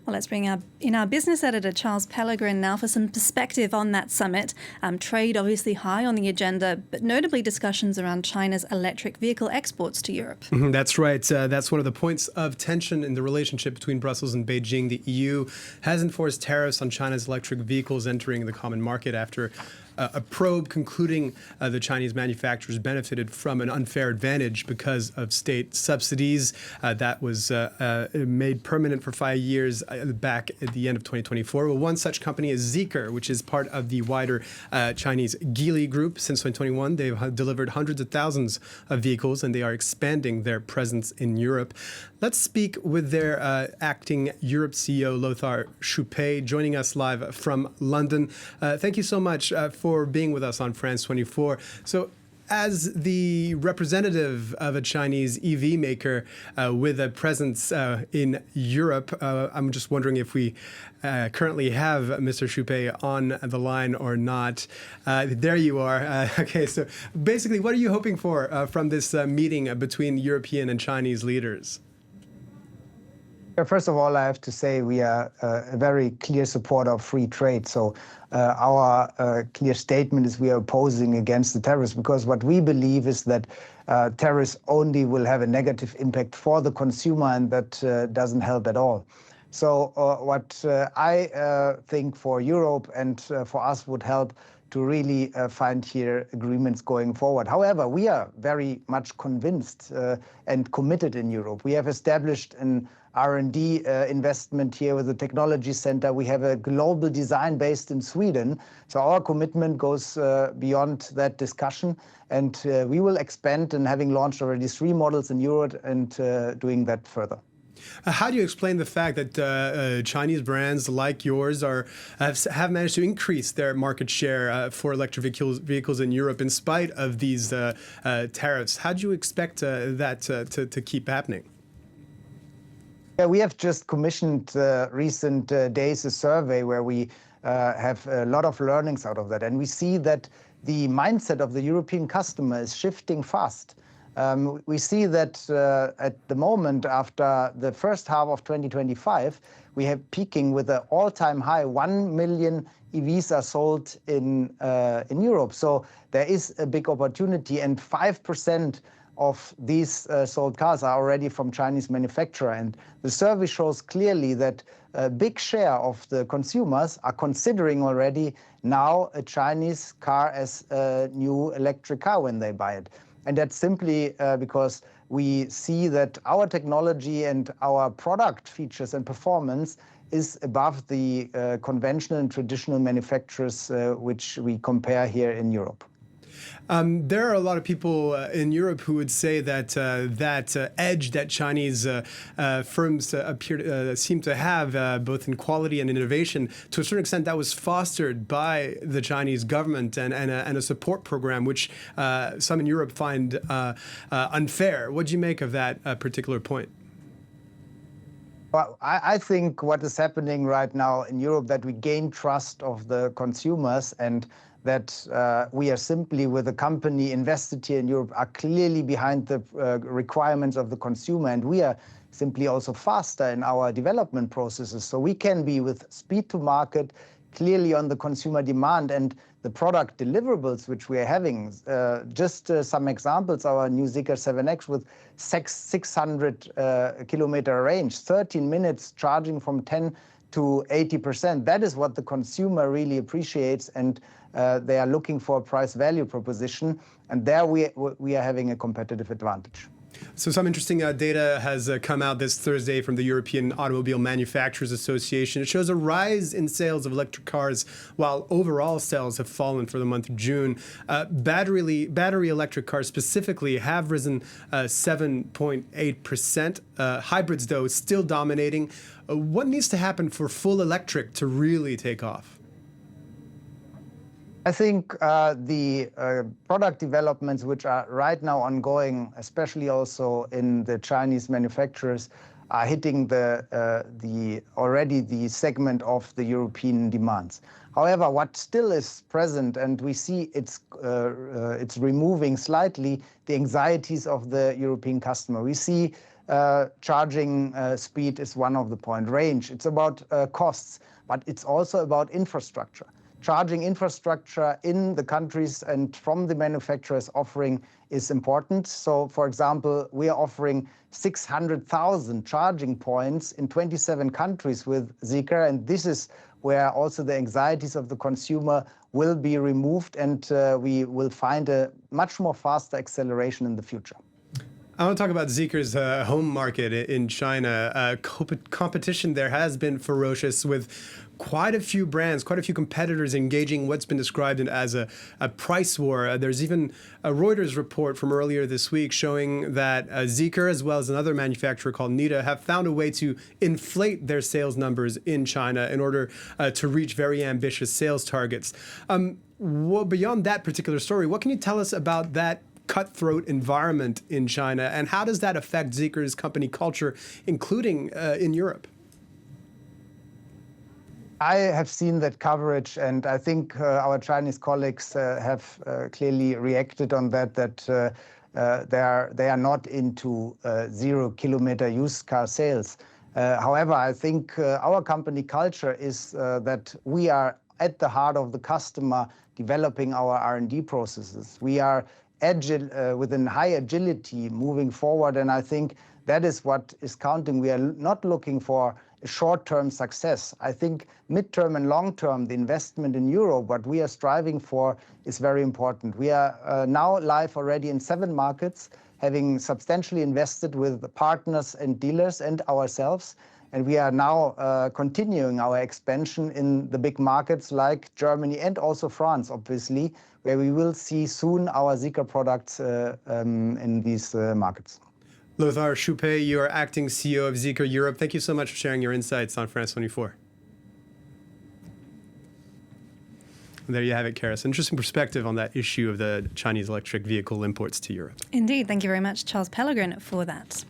Well, let's bring in our business editor, Charles Pellegrin, now for some perspective on that summit. Trade obviously high on the agenda, but notably discussions around China's electric vehicle exports to Europe. That's right. That's one of the points of tension in the relationship between Brussels and Beijing. The EU has enforced tariffs on China's electric vehicles entering the common market after a probe concluding the Chinese manufacturers benefited from an unfair advantage because of state subsidies. That was made permanent for 5 years back at the end of 2024. Well, one such company is Zeekr, which is part of the wider Chinese Geely group. Since 2021, they've delivered hundreds of thousands of vehicles, and they are expanding their presence in Europe. Let's speak with their acting Europe CEO, Lothar Schuppe, joining us live from London. Thank you so much for being with us on France 24. So, as the representative of a Chinese EV maker with a presence in Europe, I'm just wondering if we currently have Mr. Schuppe on the line or not. There you are. Okay, so basically, what are you hoping for from this meeting between European and Chinese leaders? First of all, I have to say we are a very clear supporter of free trade. So our clear statement is we are opposing against the tariffs, because what we believe is that tariffs only will have a negative impact for the consumer, and that doesn't help at all. So what I think for Europe and for us would help to really find here agreements going forward. However, we are very much convinced and committed in Europe. We have established an R&D investment here with the technology center. We have a global design based in Sweden. So our commitment goes beyond that discussion, and we will expand, and having launched already 3 models in Europe and doing that further. How do you explain the fact that Chinese brands like yours have managed to increase their market share for electric vehicles in Europe in spite of these tariffs? How do you expect that to keep happening? Yeah, we have just commissioned recent days a survey where we have a lot of learnings out of that. And we see that the mindset of the European customer is shifting fast. We see that at the moment, after the first half of 2025, we have peaking with an all-time high. 1 million EVs are sold in Europe. So there is a big opportunity, and 5% of these sold cars are already from Chinese manufacturer. And the survey shows clearly that a big share of the consumers are considering already now a Chinese car as a new electric car when they buy it. And that's simply because we see that our technology and our product features and performance is above the conventional and traditional manufacturers which we compare here in Europe. There are a lot of people in Europe who would say that that edge that Chinese firms seem to have, both in quality and innovation, to a certain extent, that was fostered by the Chinese government and a support program, which some in Europe find unfair. What do you make of that particular point? Well, I think what is happening right now in Europe, that we gain trust of the consumers, and that we are simply, with a company invested here in Europe, are clearly behind the requirements of the consumer. And we are simply also faster in our development processes. So we can be with speed to market, clearly on the consumer demand and the product deliverables which we are having. Just some examples, our new Zeekr 7X with 600 kilometer range, 13 minutes charging from 10 to 80%. That is what the consumer really appreciates, and they are looking for a price-value proposition, and there we are having a competitive advantage. So some interesting data has come out this Thursday from the European Automobile Manufacturers Association. It shows a rise in sales of electric cars, while overall sales have fallen for the month of June. Battery electric cars specifically have risen 7.8%. Hybrids, though, still dominating. What needs to happen for full electric to really take off? I think the product developments which are right now ongoing, especially also in the Chinese manufacturers, are hitting already the segment of the European demands. However, what still is present, and we see it's removing slightly the anxieties of the European customer. We see charging speed is one of the point. Range, it's about costs, but it's also about infrastructure. Charging infrastructure in the countries and from the manufacturers offering is important. So, for example, we are offering 600,000 charging points in 27 countries with Zeekr, and this is where also the anxieties of the consumer will be removed, and we will find a much more faster acceleration in the future. I want to talk about Zeekr's home market in China. Competition there has been ferocious, with quite a few brands, quite a few competitors engaging what's been described as a price war. There's even a Reuters report from earlier this week showing that Zeekr, as well as another manufacturer called Nida, have found a way to inflate their sales numbers in China in order to reach very ambitious sales targets. Well, beyond that particular story, what can you tell us about that cutthroat environment in China, and how does that affect Zeekr's company culture, including in Europe? I have seen that coverage, and I think our Chinese colleagues have clearly reacted on that, they are not into 0-kilometer used car sales. However, I think our company culture is that we are at the heart of the customer, developing our R&D processes. We are agile, within high agility moving forward, and I think that is what is counting. We are not looking for short-term success. I think mid-term and long-term, the investment in Europe, what we are striving for, is very important. We are now live already in 7 markets, having substantially invested with partners and dealers and ourselves. And we are now continuing our expansion in the big markets like Germany and also France, obviously, where we will see soon our Zeekr products in these markets. Lothar Schuppe, you are acting CEO of Zeekr Europe. Thank you so much for sharing your insights on France 24. There you have it, Karis. Interesting perspective on that issue of the Chinese electric vehicle imports to Europe. Indeed. Thank you very much, Charles Pellegrin, for that.